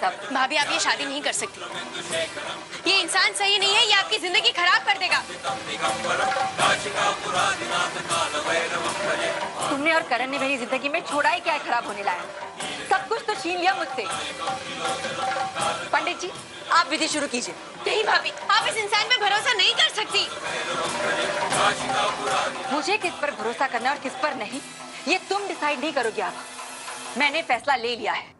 सब। भाभी आप ये शादी नहीं कर सकती। ये इंसान सही नहीं है, ये आपकी जिंदगी खराब कर देगा। तुमने और करण ने मेरी जिंदगी में छोड़ा ही क्या है खराब होने लायक? सब कुछ तो छीन लिया मुझसे। पंडित जी आप विधि शुरू कीजिए। नहीं भाभी, आप इस इंसान पे भरोसा नहीं कर सकती। मुझे किस पर भरोसा करना और किस पर नहीं, ये तुम डिसाइड नहीं करोगे आप। मैंने फैसला ले लिया है।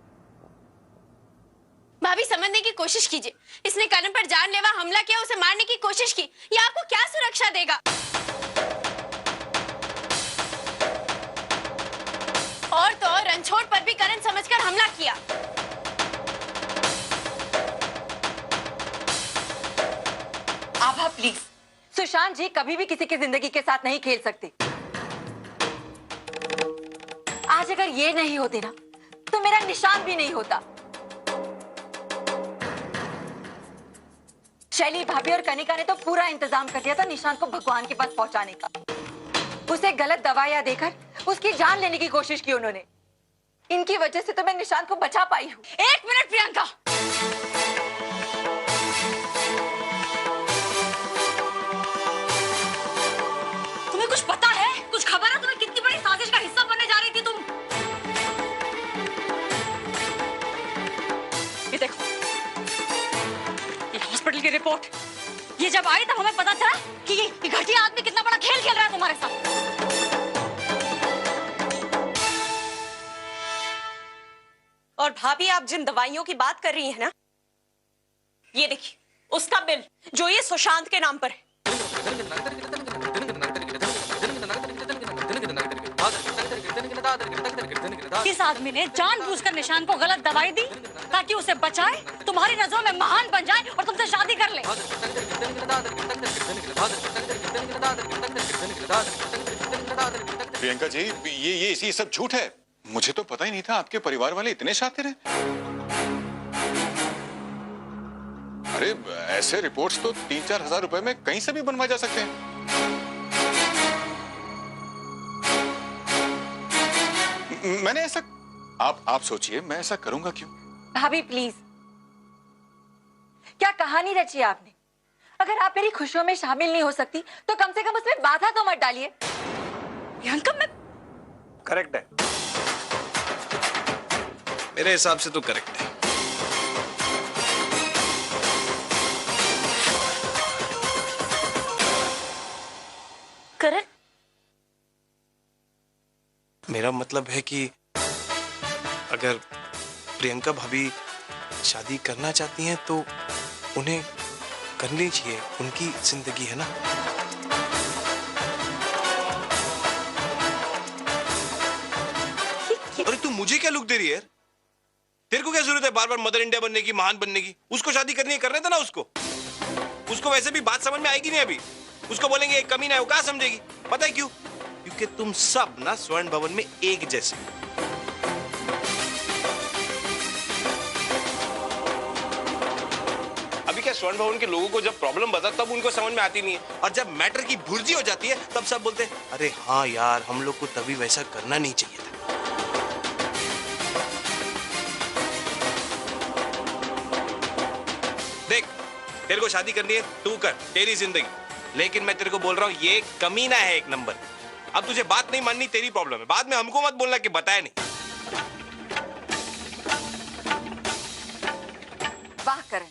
भाभी समझने की कोशिश कीजिए। इसने करण पर जानलेवा हमला किया, उसे मारने की कोशिश की। ये आपको क्या सुरक्षा देगा? और तो और रणछोड़ पर भी करण समझकर हमला किया। आभा प्लीज, सुशांत जी कभी भी किसी की जिंदगी के साथ नहीं खेल सकते। आज अगर ये नहीं होते ना तो मेरा निशान भी नहीं होता। शैली भाभी और कनिका ने तो पूरा इंतजाम कर दिया था निशान को भगवान के पास पहुंचाने का। उसे गलत दवाइयां देकर उसकी जान लेने की कोशिश की उन्होंने। इनकी वजह से तो मैं निशान को बचा पाई हूँ। एक मिनट प्रियंका, तुम्हें कुछ पता है, कुछ खबर है तुम्हें कितनी बड़ी साजिश का हिस्सा बनने जा रही थी तुम? ये देखो, ये हॉस्पिटल की रिपोर्ट, ये जब आई तब हमें पता चला कि ये घटिया आदमी कितना बड़ा खेल खेल रहा है तुम्हारे साथ। और भाभी आप जिन दवाइयों की बात कर रही हैं ना, ये देखिए उसका बिल जो ये सुशांत के नाम पर है। इस आदमी ने जानबूझकर निशान को गलत दवाई दी ताकि उसे बचाए, तुम्हारी नजरों में महान बन जाए और तुमसे शादी कर ले। प्रियंका जी ये सब झूठ है। मुझे तो पता ही नहीं था आपके परिवार वाले इतने शातिर हैं। अरे ऐसे रिपोर्ट्स तो 3-4 हजार रुपए में कहीं से भी बनवाए जा सकते हैं। मैंने ऐसा, आप सोचिए मैं ऐसा करूंगा क्यों? भाभी प्लीज, क्या कहानी रची है आपने? अगर आप मेरी खुशियों में शामिल नहीं हो सकती तो कम से कम उसमें बाधा तो मत डालिए। प्रियंका मैं करेक्ट है, मेरे हिसाब से तो करेक्ट है। करण, मेरा मतलब है कि अगर प्रियंका भाभी शादी करना चाहती हैं तो उन्हें करनी चाहिए, उनकी जिंदगी है ना। अरे तू मुझे क्या लुक दे रही है? तेरे को क्या जरूरत है बार बार मदर इंडिया बनने की, महान बनने की? उसको शादी करनी है, करने था ना उसको वैसे भी बात समझ में आएगी नहीं अभी। उसको बोलेंगे एक कमीना है, वो क्या समझेगी? पता है क्यों? क्योंकि तुम सब ना स्वर्ण भवन में एक जैसे। अभी क्या स्वर्ण भवन के लोगों को जब प्रॉब्लम बता तब उनको समझ में आती नहीं है, और जब मैटर की भुर्जी हो जाती है तब सब बोलते हैं अरे हाँ यार हम लोग को तभी वैसा करना नहीं चाहिए था। देख, तेरे को शादी करनी है तू कर, तेरी जिंदगी, लेकिन मैं तेरे को बोल रहा हूँ ये कमीना है एक नंबर। अब तुझे बात नहीं माननी तेरी प्रॉब्लम है, बाद में हमको मत बोलना कि बताया नहीं। वाह करण,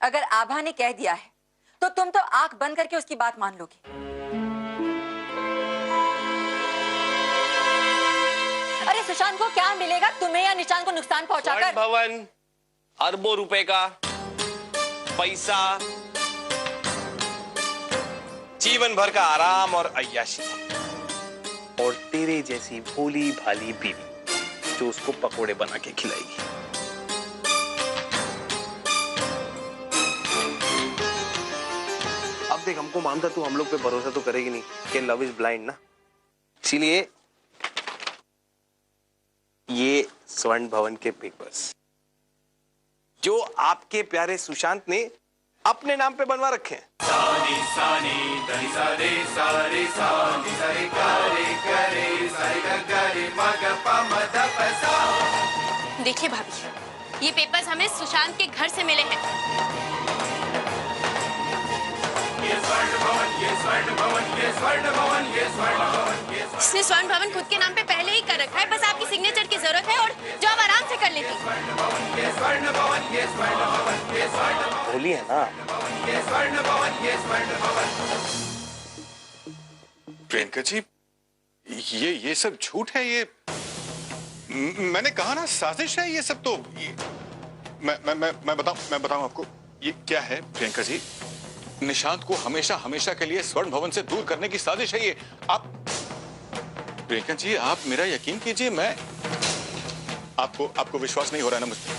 अगर आभा ने कह दिया है तो तुम तो आंख बंद करके उसकी बात मान लोगे। अरे सुशांत को क्या मिलेगा तुम्हें या निशान को नुकसान पहुंचाकर? भवन, अरबों रुपए का पैसा, जीवन भर का आराम और अय्याशी, और तेरे जैसी भोली भाली बीवी जो उसको पकोड़े बना के खिलाएगी। अब देख, हमको मानता तू हम लोग पे भरोसा तो करेगी नहीं कि लव इज ब्लाइंड ना, इसीलिए ये स्वर्ण भवन के पेपर्स जो आपके प्यारे सुशांत ने अपने नाम पे बनवा रखे हैं। देखिए भाभी, ये पेपर्स हमें सुशांत के घर से मिले हैं। इसने स्वर्ण भवन खुद के नाम पे पहले ही कर रखा है, बस आपकी सिग्नेचर की जरूरत है और जॉब आराम से कर लेती। बोली है ना। प्रियंका जी, ये सब झूठ है। ये मैंने कहा ना, साजिश है ये सब। तो मैं बताऊं आपको ये क्या है। प्रियंका जी, निशांत को हमेशा हमेशा के लिए स्वर्ण भवन से दूर करने की साजिश है ये। आप प्रियंका जी, आप मेरा यकीन कीजिए, मैं आपको विश्वास नहीं हो रहा है ना मुझ पर?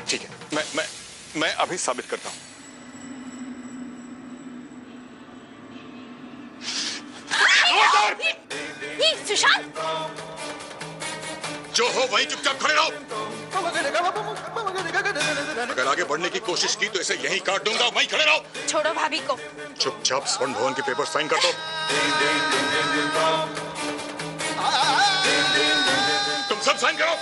ठीक है, मैं अभी साबित करता हूं। ये सुशांत, जो हो वहीं चुपचाप खड़े रहो। अगर आगे बढ़ने की कोशिश की तो इसे यहीं काट दूंगा। वहीं खड़े रहो। छोड़ो भाभी को। चुपचाप स्वर्ण भवन के पेपर साइन कर दो। तुम सब साइन करो।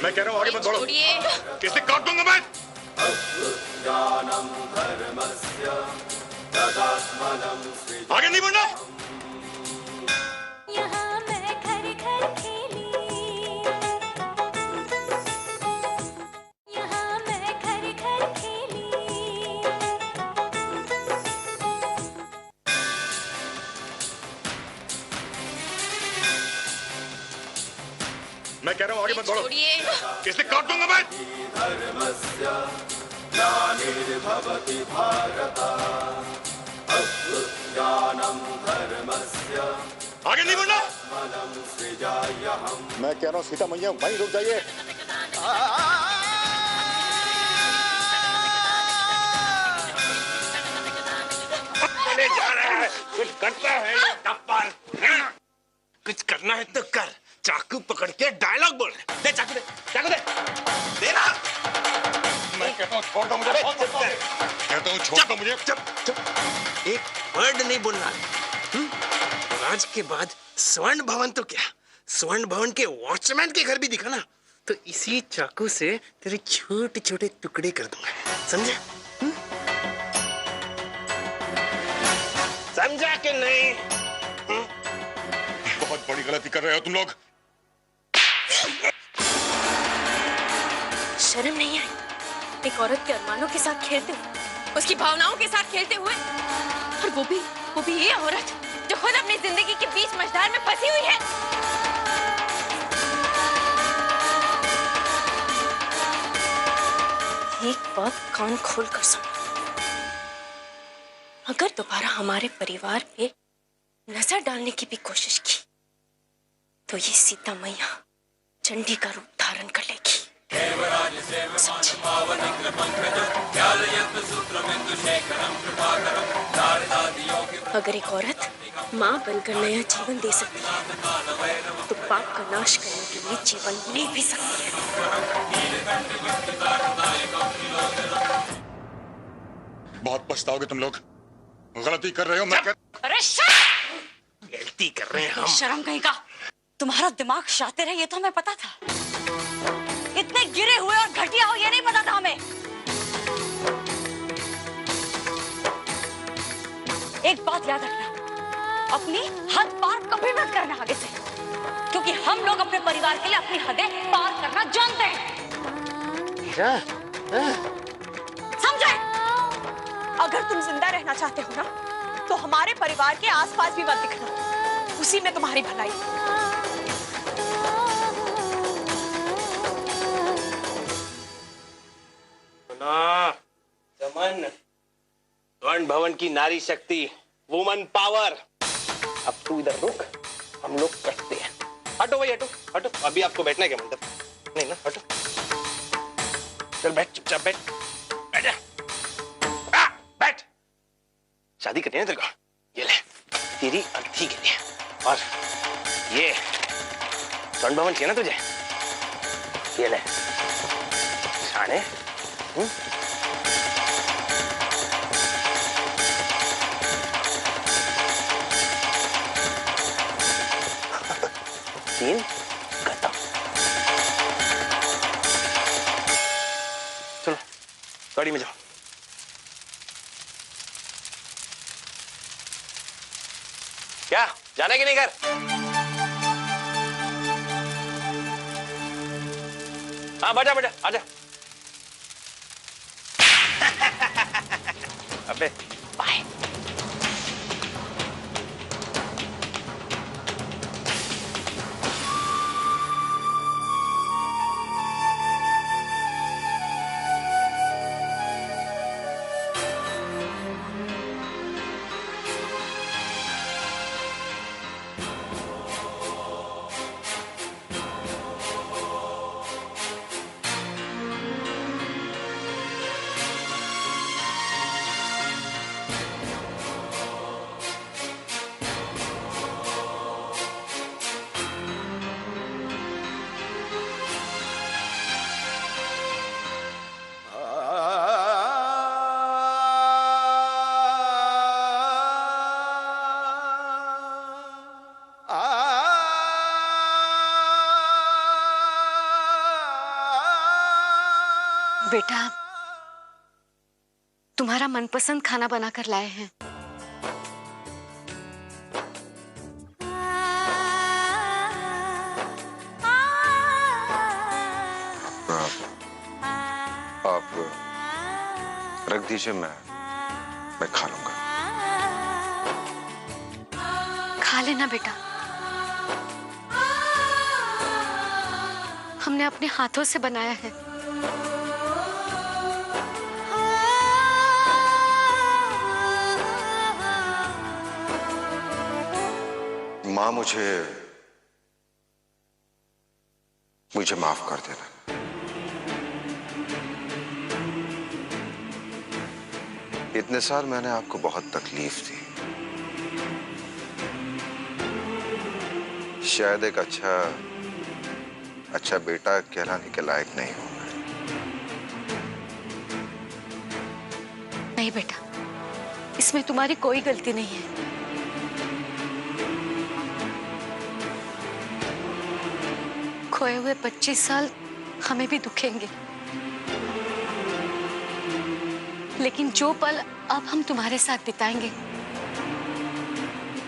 मैं कह रहा हूं आगे मत बढ़ो। किसने काट दूंगा मैं। आगे नहीं बढ़ना। यहाँ मैं घर घर खेली, यहाँ मैं घर घर खेली। मैं कह रहा हूं आगे मत बढ़ो। किसने काट दूंगा मैं। आगे नहीं बढ़ना। मैं कह रहा हूं सीता मैया वहीं रुक जाइए। जा रहा है, कुछ करता है ये टप्पर। कुछ करना है तो कर। चाकू पकड़ के डायलॉग बोल। दे चाकू, दे चाकू, दे देना। मैं कहता हूं छोड़ दो मुझे। कहता हूं छोड़ दो मुझे। चुप। एक वर्ड नहीं बोलना। आज के बाद स्वर्ण भवन तो क्या, स्वर्ण भवन के वॉचमैन के घर भी दिखा ना तो इसी चाकू से तेरे छोटे छोटे टुकड़े कर दूंगा। समझा? समझा कि नहीं? बहुत बड़ी गलती कर रहे हो तुम लोग। शर्म नहीं आई एक औरत के अरमानों के साथ खेलते हुए, उसकी भावनाओं के साथ खेलते हुए, और वो भी ये औरत जो खुद अपनी जिंदगी के बीच मझधार में फंसी हुई है। एक बात कान खोल कर सुनो, अगर दोबारा हमारे परिवार पे नजर डालने की भी कोशिश की तो ये सीता मैया चंडी का रूप धारण कर लेगी। अगर एक औरत माँ बनकर नया जीवन दे सकती है तो पाप का नाश करने के लिए जीवन ले भी सकती है। बहुत पछताओगे तुम लोग। गलती कर रहे हो। मैं अरे गलती कर रहे हैं हम। शर्म कहीं का। तुम्हारा दिमाग शातिर है ये तो हमें पता था, इतने गिरे हुए और घटिया हो ये नहीं पता था हमें। एक बात याद रखना, अपनी हद पार कभी मत करना आगे से, क्योंकि हम लोग अपने परिवार के लिए अपनी हदें पार करना जानते हैं। समझे? अगर तुम जिंदा रहना चाहते हो ना तो हमारे परिवार के आसपास भी मत दिखना, उसी में तुम्हारी भलाई। चमन, स्वर्ण भवन की नारी शक्ति, वुमन पावर। अब तू इधर रुक, हम लोग कटते हैं। हटो भाई, हटो हटो। अभी आपको बैठना है क्या मंडप? नहीं ना, हटो। चल बैठ, चुपचाप बैठ, बैठ जा। शादी करनी है तेरे को, ये ले तेरी अर्थी के लिए, और ये स्वर्ण भवन चाहिए ना तुझे, ये ले शाने। सीन खत्म। चलो गाड़ी में जाओ। क्या जाना है कि नहीं घर? हाँ बैठा बैठा आजा। अबे बाय। बेटा, तुम्हारा मनपसंद खाना बनाकर लाए हैं। आप रख दीजिए, मैं खा लूंगा। खा लेना बेटा, हमने अपने हाथों से बनाया है। माँ मुझे माफ कर देना। इतने साल मैंने आपको बहुत तकलीफ दी, शायद एक अच्छा बेटा कहलाने के लायक नहीं हूं मैं। नहीं बेटा, इसमें तुम्हारी कोई गलती नहीं है। खोए हुए 25 साल हमें भी दुखेंगे, लेकिन जो पल अब हम तुम्हारे साथ बिताएंगे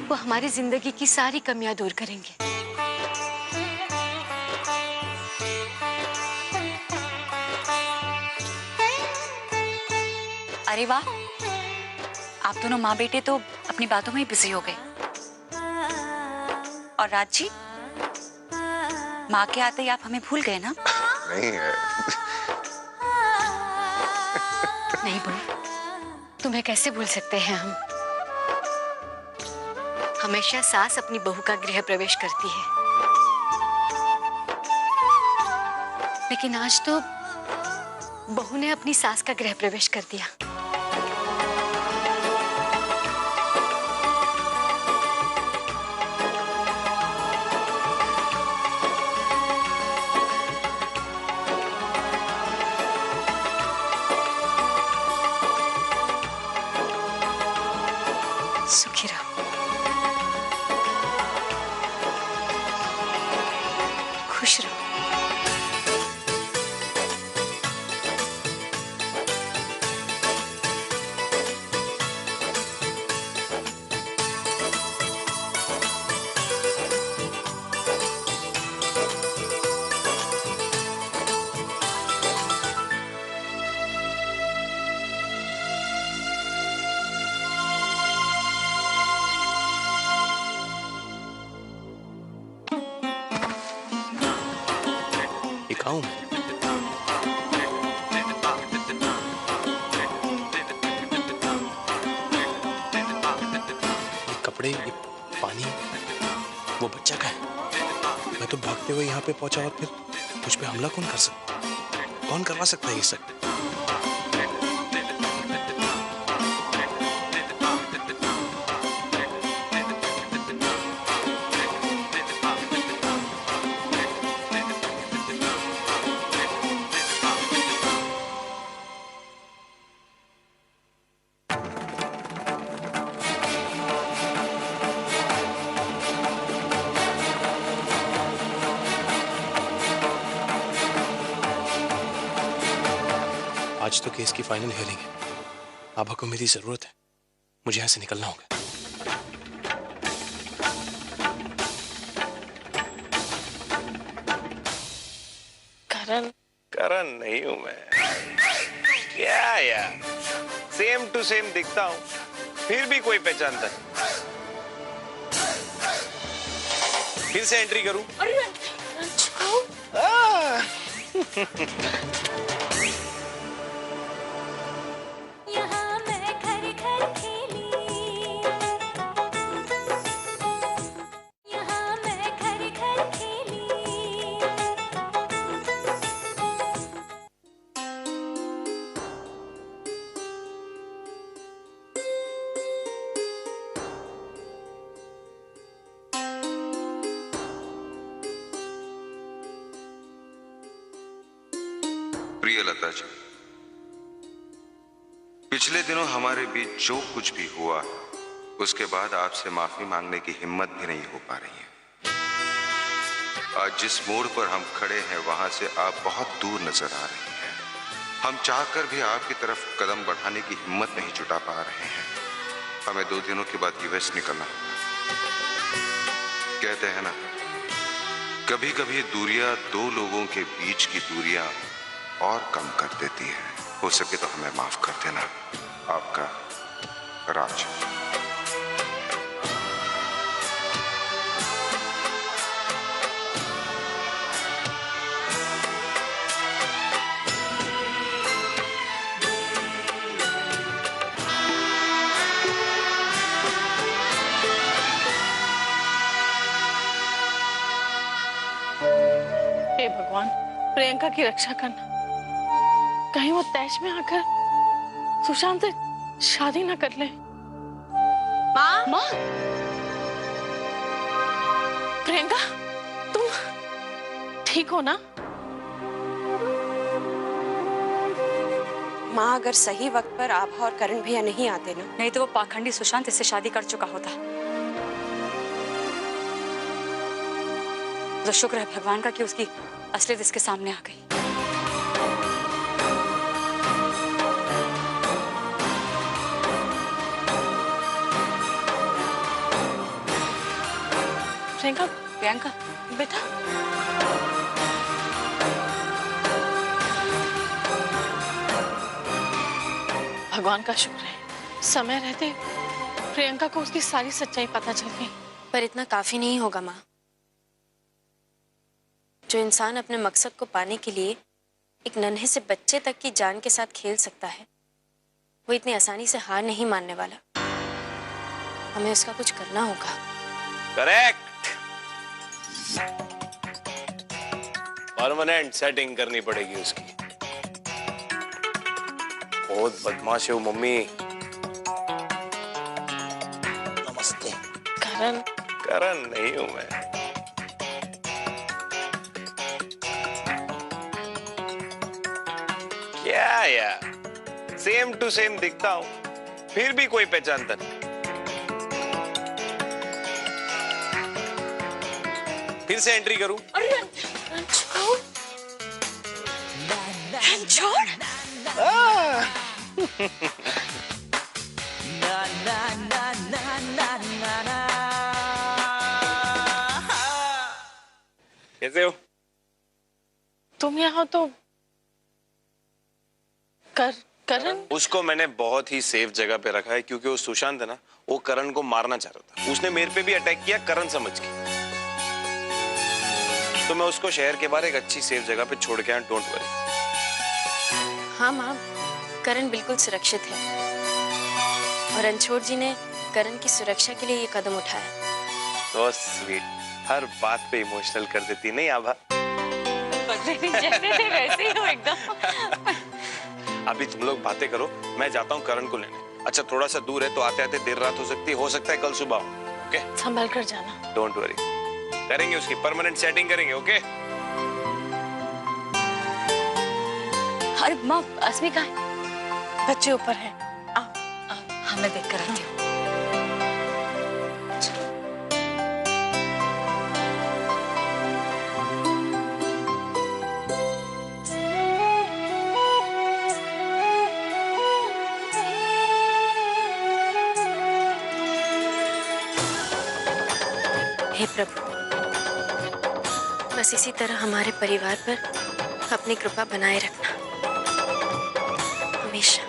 वो हमारी जिंदगी की सारी कमियां दूर करेंगे। अरे वाह, आप दोनों माँ बेटे तो अपनी बातों में ही बिजी हो गए। और राज जी, माँ के आते ही आप हमें भूल गए ना? नहीं है। नहीं बोल, तुम्हें कैसे भूल सकते हैं हम? हमेशा सास अपनी बहू का गृह प्रवेश करती है, लेकिन आज तो बहू ने अपनी सास का गृह प्रवेश कर दिया। सुखी रहो। खुश रहो। खाऊं? ये कपड़े, ये पानी, वो बच्चा का है। मैं तो भागते हुए यहाँ पे पहुंचा और फिर मुझ पे हमला कौन कर सकता? कौन करवा सकता है ये सब? आज तो केस की फाइनल हियरिंग है। आभा को मेरी जरूरत है, मुझे यहां से निकलना होगा। करण नहीं हूं मैं। क्या यार, सेम टू सेम दिखता हूं, फिर भी कोई पहचानता नहीं। फिर से एंट्री करूं? यहाँ मैं घर घर खेली, यहाँ मैं घर घर खेली। प्रिय लता जी, पिछले दिनों हमारे बीच जो कुछ भी हुआ, उसके बाद आपसे माफी मांगने की हिम्मत भी नहीं हो पा रही है। आज जिस मोड़ पर हम खड़े हैं, वहां से आप बहुत दूर नजर आ रही हैं। हम चाहकर भी आपकी तरफ कदम बढ़ाने की हिम्मत नहीं जुटा पा रहे हैं। हमें 2 दिनों के बाद यूएस निकलना होगा। कहते हैं ना, कभी कभी दूरियां 2 लोगों के बीच की दूरियां और कम कर देती है। हो सके तो हमें माफ कर देना। आपका राज। हे भगवान, प्रियंका की रक्षा करना। कहीं वो तैश में आकर सुशांत से शादी ना कर ले। माँ, माँ, प्रियंका, तुम ठीक हो ना? माँ, अगर सही वक्त पर आभा और करण भैया नहीं आते ना, नहीं तो वो पाखंडी सुशांत इससे शादी कर चुका होता। तो शुक्र है भगवान का कि उसकी असलियत इसके सामने आ गई। प्रियंका, प्रियंका, बेटा, भगवान का शुक्र है समय रहते प्रियंका को उसकी सारी सच्चाई पता चल गई। पर इतना काफी नहीं होगा माँ। जो इंसान अपने मकसद को पाने के लिए एक नन्हे से बच्चे तक की जान के साथ खेल सकता है, वो इतनी आसानी से हार नहीं मानने वाला। हमें उसका कुछ करना होगा। करेक्ट। परमानेंट सेटिंग करनी पड़ेगी उसकी। बहुत बदमाश है वो मम्मी। नमस्ते। करण, करण नहीं हूं मैं। क्या यार, सेम टू सेम दिखता हूं, फिर भी कोई पहचानता नहीं। फिर से एंट्री करूं? छोड़। कैसे हो? तुम यहाँ तो करण? उसको मैंने बहुत ही सेफ जगह पे रखा है, क्योंकि वो सुशांत है ना, वो करण को मारना चाह रहा था। उसने मेरे पे भी अटैक किया करण समझ के, तो मैं उसको शहर के बाहर एक अच्छी सेफ जगह पे छोड़ के आया। Don't worry. हाँ माँ, करण बिल्कुल सुरक्षित है और रणछोड़ जी ने करण की सुरक्षा के लिए ये कदम उठाया। तो स्वीट, हर बात पे इमोशनल कर देती नहीं आभा? जैसे थे वैसे ही हो एकदम। अभी तुम लोग बातें करो, मैं जाता हूँ करण को लेने। अच्छा, थोड़ा सा दूर है तो आते आते देर रात हो सकता है कल सुबह हो। ओके, संभल कर जाना। डोंट वरी, करेंगे उसकी परमानेंट सेटिंग करेंगे। ओके। अरे माँ, अस्मी कहाँ है? बच्चे ऊपर है। मैं देख कर आती हूँ। हे प्रभु, बस इसी तरह हमारे परिवार पर अपनी कृपा बनाए रखना हमेशा।